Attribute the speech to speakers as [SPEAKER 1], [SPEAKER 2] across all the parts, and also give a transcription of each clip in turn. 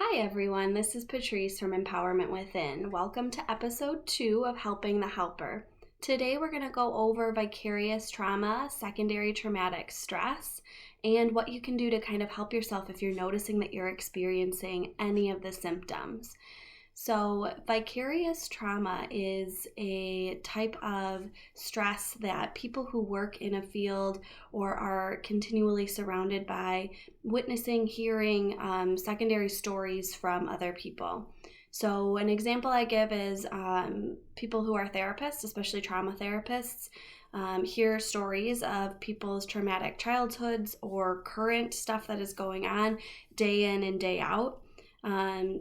[SPEAKER 1] Hi everyone, this is Patrice from Empowerment Within. Welcome to episode 2 of Helping the Helper. Today we're going to go over vicarious trauma, secondary traumatic stress, and what you can do to kind of help yourself if you're noticing that you're experiencing any of the symptoms. So vicarious trauma is a type of stress that people who work in a field or are continually surrounded by witnessing, hearing secondary stories from other people. So an example I give is people who are therapists, especially trauma therapists, hear stories of people's traumatic childhoods or current stuff that is going on day in and day out.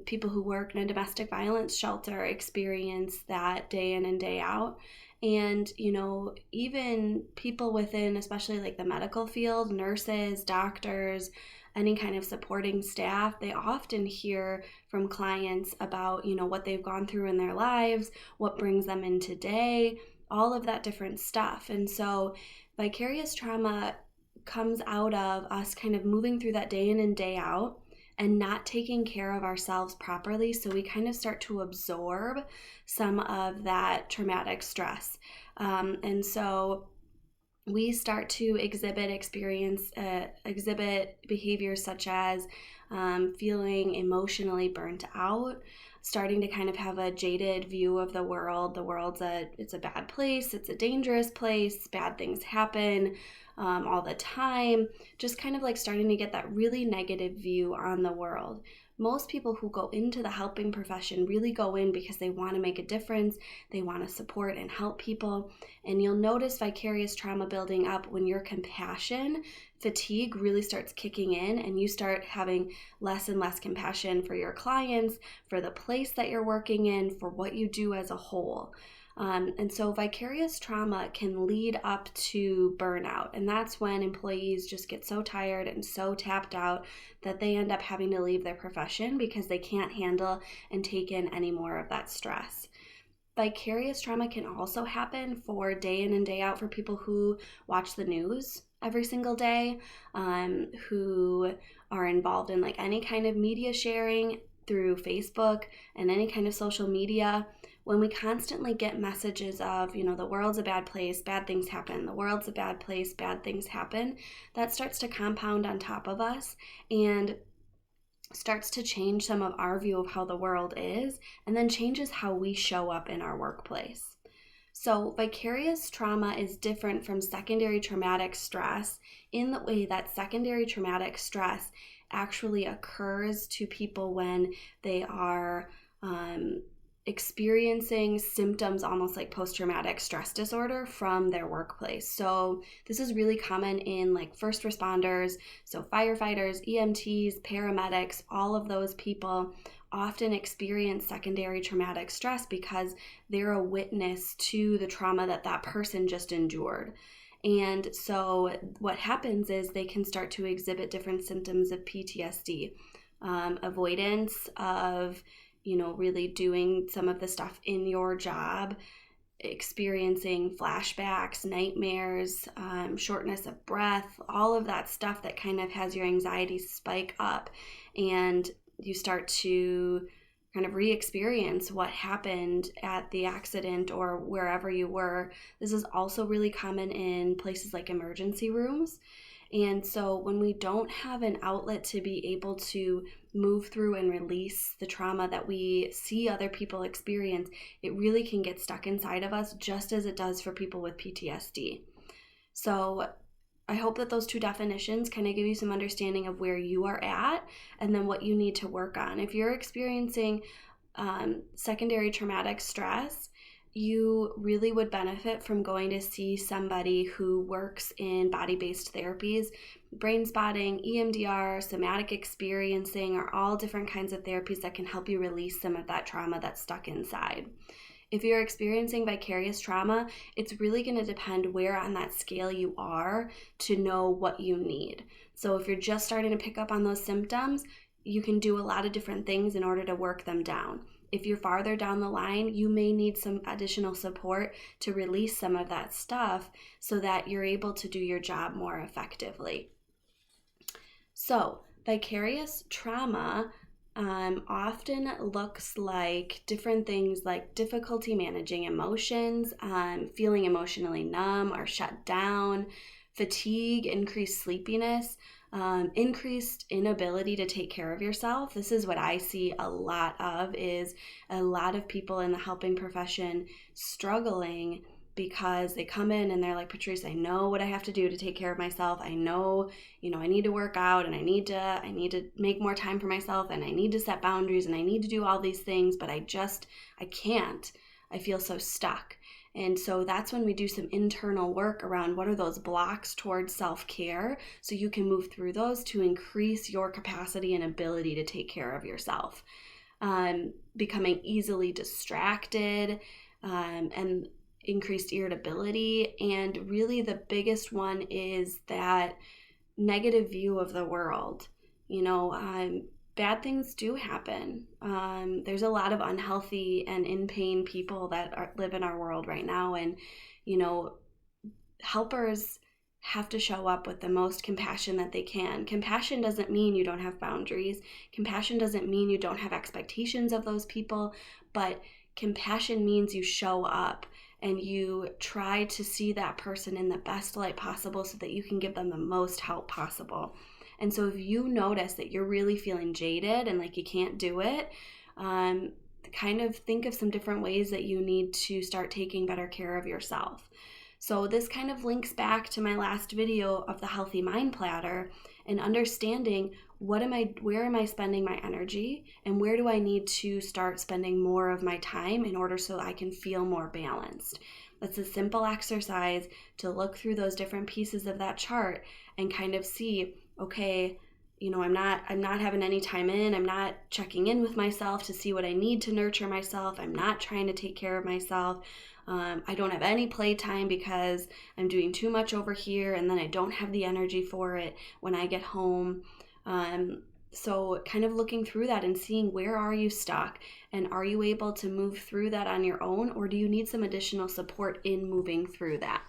[SPEAKER 1] People who work in a domestic violence shelter experience that day in and day out. And, even people within, especially like the medical field, nurses, doctors, any kind of supporting staff, they often hear from clients about, what they've gone through in their lives, what brings them in today, all of that different stuff. And so vicarious trauma comes out of us kind of moving through that day in and day out and not taking care of ourselves properly. So we kind of start to absorb some of that traumatic stress. And so we start to exhibit behaviors such as feeling emotionally burnt out, starting to kind of have a jaded view of the world. The world's it's a bad place, it's a dangerous place, bad things happen all the time, just kind of like starting to get that really negative view on the world. Most people who go into the helping profession really go in because they want to make a difference, they want to support and help people, and you'll notice vicarious trauma building up when your compassion fatigue really starts kicking in and you start having less and less compassion for your clients, for the place that you're working in, for what you do as a whole. And so vicarious trauma can lead up to burnout, and that's when employees just get so tired and so tapped out that they end up having to leave their profession because they can't handle and take in any more of that stress. Vicarious trauma can also happen for day in and day out for people who watch the news every single day, who are involved in like any kind of media sharing through Facebook and any kind of social media. When we constantly get messages of, the world's a bad place, bad things happen, the world's a bad place, bad things happen, that starts to compound on top of us and starts to change some of our view of how the world is, and then changes how we show up in our workplace. So vicarious trauma is different from secondary traumatic stress in the way that secondary traumatic stress actually occurs to people when they are experiencing symptoms almost like post-traumatic stress disorder from their workplace. So this is really common in like first responders, so firefighters, EMTs, paramedics, all of those people often experience secondary traumatic stress because they're a witness to the trauma that person just endured. And so what happens is they can start to exhibit different symptoms of PTSD, avoidance of really doing some of the stuff in your job, experiencing flashbacks, nightmares, shortness of breath, all of that stuff that kind of has your anxiety spike up, and you start to kind of re-experience what happened at the accident or wherever you were. This is also really common in places like emergency rooms. And so when we don't have an outlet to be able to move through and release the trauma that we see other people experience, it really can get stuck inside of us, just as it does for people with PTSD. So I hope that those two definitions kind of give you some understanding of where you are at and then what you need to work on. If you're experiencing secondary traumatic stress, you really would benefit from going to see somebody who works in body-based therapies. Brain spotting, EMDR, somatic experiencing are all different kinds of therapies that can help you release some of that trauma that's stuck inside. If you're experiencing vicarious trauma, it's really going to depend where on that scale you are to know what you need. So if you're just starting to pick up on those symptoms, you can do a lot of different things in order to work them down. If you're farther down the line, you may need some additional support to release some of that stuff so that you're able to do your job more effectively. So, vicarious trauma often looks like different things like difficulty managing emotions, feeling emotionally numb or shut down, fatigue, increased sleepiness, increased inability to take care of yourself. This is what I see a lot of, is a lot of people in the helping profession struggling because they come in and they're like, Patrice, I know what I have to do to take care of myself. I know, I need to work out, and I need to make more time for myself, and I need to set boundaries, and I need to do all these things, but I can't. I feel so stuck. And so that's when we do some internal work around what are those blocks towards self-care, so you can move through those to increase your capacity and ability to take care of yourself. Becoming easily distracted, and increased irritability. And really the biggest one is that negative view of the world. Bad things do happen. There's a lot of unhealthy and in pain people that live in our world right now. And, helpers have to show up with the most compassion that they can. Compassion doesn't mean you don't have boundaries. Compassion doesn't mean you don't have expectations of those people, but compassion means you show up and you try to see that person in the best light possible so that you can give them the most help possible. And so if you notice that you're really feeling jaded and like you can't do it, kind of think of some different ways that you need to start taking better care of yourself. So this kind of links back to my last video of the Healthy Mind Platter and understanding where am I spending my energy, and where do I need to start spending more of my time in order so I can feel more balanced. That's a simple exercise to look through those different pieces of that chart and kind of see, okay, I'm not having any time in, I'm not checking in with myself to see what I need to nurture myself, I'm not trying to take care of myself, I don't have any playtime because I'm doing too much over here, and then I don't have the energy for it when I get home. So kind of looking through that and seeing where are you stuck, and are you able to move through that on your own, or do you need some additional support in moving through that?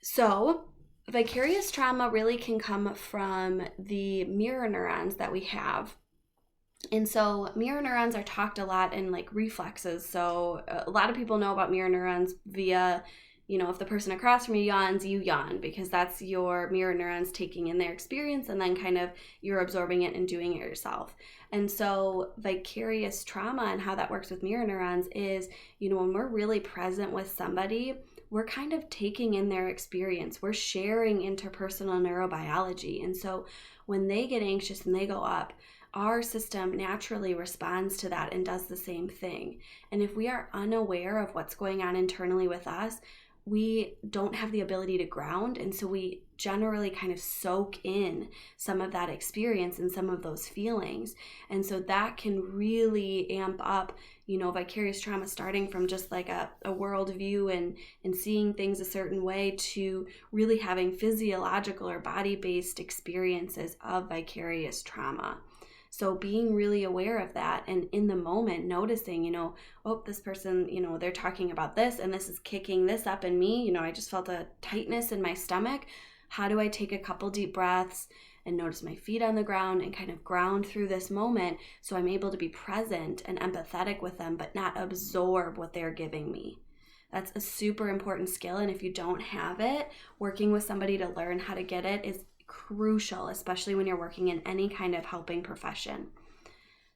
[SPEAKER 1] So vicarious trauma really can come from the mirror neurons that we have. And so mirror neurons are talked a lot in like reflexes. So a lot of people know about mirror neurons via, if the person across from you yawns, you yawn, because that's your mirror neurons taking in their experience and then kind of you're absorbing it and doing it yourself. And so vicarious trauma and how that works with mirror neurons is, when we're really present with somebody, we're kind of taking in their experience. We're sharing interpersonal neurobiology. And so when they get anxious and they go up, our system naturally responds to that and does the same thing. And if we are unaware of what's going on internally with us, we don't have the ability to ground, and so we generally kind of soak in some of that experience and some of those feelings. And so that can really amp up, vicarious trauma, starting from just like a worldview and seeing things a certain way to really having physiological or body-based experiences of vicarious trauma. So being really aware of that, and in the moment noticing, this person, they're talking about this and this is kicking this up in me. I just felt a tightness in my stomach. How do I take a couple deep breaths and notice my feet on the ground and kind of ground through this moment so I'm able to be present and empathetic with them, but not absorb what they're giving me. That's a super important skill. And if you don't have it, working with somebody to learn how to get it is crucial, especially when you're working in any kind of helping profession.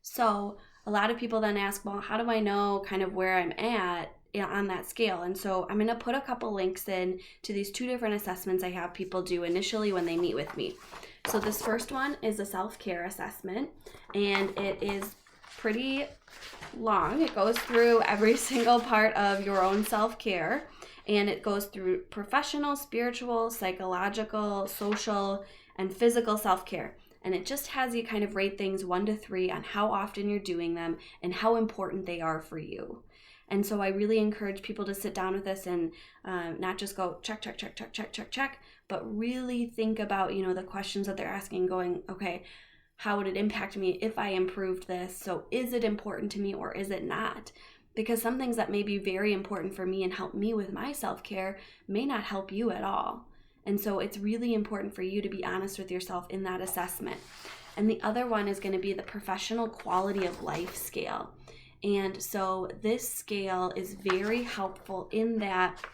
[SPEAKER 1] So a lot of people then ask, well, how do I know kind of where I'm at on that scale? And so I'm going to put a couple links in to these two different assessments I have people do initially when they meet with me. So this first one is a self-care assessment, and it is pretty long. It goes through every single part of your own self-care. And it goes through professional, spiritual, psychological, social, and physical self-care. And it just has you kind of rate things 1 to 3 on how often you're doing them and how important they are for you. And so I really encourage people to sit down with this and not just go check, check, check, check, check, check, check, but really think about, the questions that they're asking, going, okay, how would it impact me if I improved this? So is it important to me or is it not? Because some things that may be very important for me and help me with my self-care may not help you at all. And so it's really important for you to be honest with yourself in that assessment. And the other one is going to be the professional quality of life scale. And so this scale is very helpful in that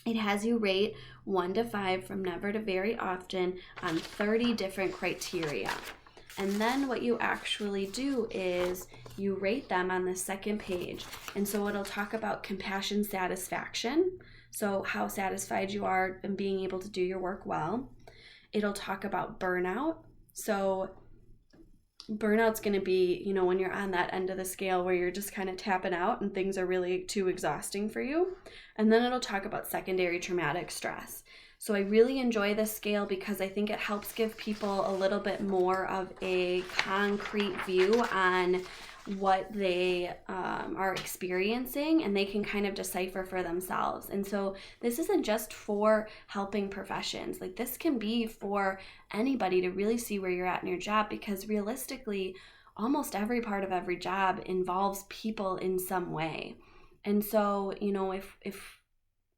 [SPEAKER 1] it has you rate 1 to 5 from never to very often on 30 different criteria. And then what you actually do is you rate them on the second page. And so it'll talk about compassion satisfaction, so how satisfied you are in being able to do your work well. It'll talk about burnout. So burnout's going to be, when you're on that end of the scale where you're just kind of tapping out and things are really too exhausting for you. And then it'll talk about secondary traumatic stress. So I really enjoy this scale because I think it helps give people a little bit more of a concrete view on what they are experiencing, and they can kind of decipher for themselves. And so this isn't just for helping professions. Like, this can be for anybody to really see where you're at in your job, because realistically, almost every part of every job involves people in some way. And so,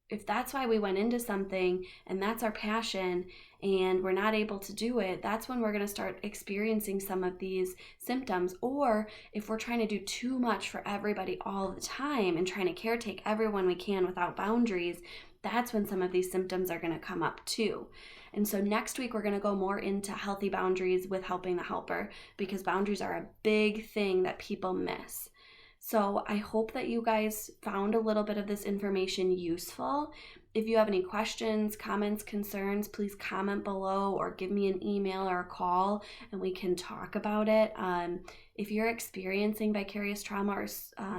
[SPEAKER 1] if that's why we went into something and that's our passion and we're not able to do it, that's when we're going to start experiencing some of these symptoms. Or if we're trying to do too much for everybody all the time and trying to caretake everyone we can without boundaries, that's when some of these symptoms are going to come up too. And so next week, we're going to go more into healthy boundaries with helping the helper, because boundaries are a big thing that people miss. So I hope that you guys found a little bit of this information useful. If you have any questions, comments, concerns, please comment below or give me an email or a call and we can talk about it. If you're experiencing vicarious trauma or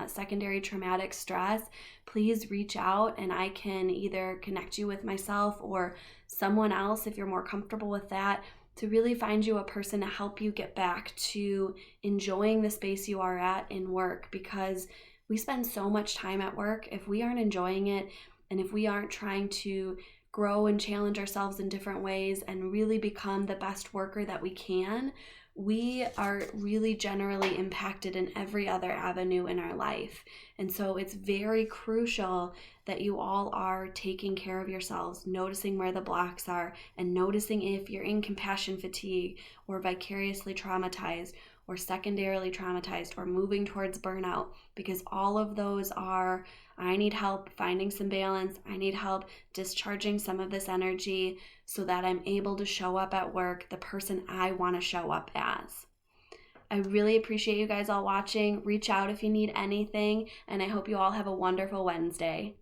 [SPEAKER 1] secondary traumatic stress, please reach out and I can either connect you with myself or someone else if you're more comfortable with that, to really find you a person to help you get back to enjoying the space you are at in work, because we spend so much time at work. If we aren't enjoying it and if we aren't trying to grow and challenge ourselves in different ways and really become the best worker that we can, we are really generally impacted in every other avenue in our life. And so it's very crucial that you all are taking care of yourselves, noticing where the blocks are, and noticing if you're in compassion fatigue or vicariously traumatized or secondarily traumatized or moving towards burnout, because all of those are, I need help finding some balance. I need help discharging some of this energy so that I'm able to show up at work the person I want to show up as. I really appreciate you guys all watching. Reach out if you need anything, and I hope you all have a wonderful Wednesday.